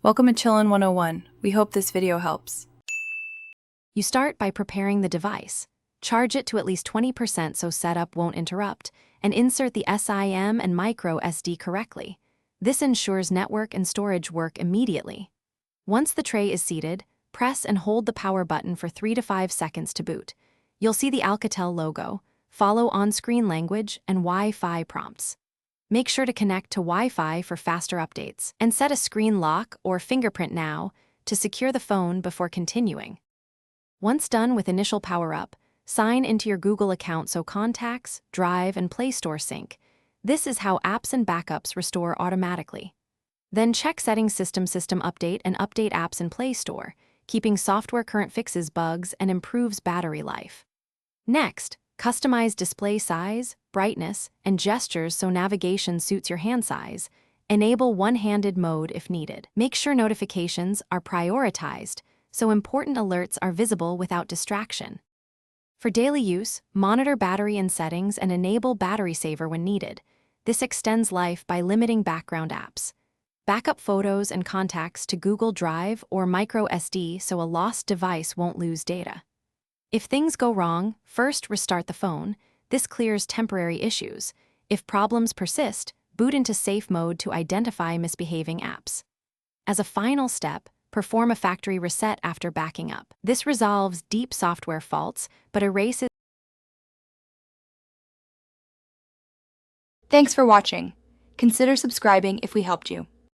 Welcome to Chillin' 101. We hope this video helps. You start by preparing the device. Charge it to at least 20% so setup won't interrupt, and insert the SIM and micro SD correctly. This ensures network and storage work immediately. Once the tray is seated, press and hold the power button for 3 to 5 seconds to boot. You'll see the Alcatel logo, follow on-screen language and Wi-Fi prompts. Make sure to connect to Wi-Fi for faster updates, and set a screen lock or fingerprint now to secure the phone before continuing. Once done with initial power-up, sign into your Google account so Contacts, Drive, and Play Store sync. This is how apps and backups restore automatically. Then check Settings System Update and update apps in Play Store, keeping software current fixes bugs and improves battery life. Next, customize display size, brightness, and gestures so navigation suits your hand size. Enable one-handed mode if needed. Make sure notifications are prioritized so important alerts are visible without distraction. For daily use, monitor battery and settings and enable battery saver when needed. This extends life by limiting background apps. Backup photos and contacts to Google Drive or micro SD so a lost device won't lose data. If things go wrong, first restart the phone. This clears temporary issues. If problems persist, boot into safe mode to identify misbehaving apps. As a final step, perform a factory reset after backing up. This resolves deep software faults, but erases. Thanks for watching. Consider subscribing if we helped you.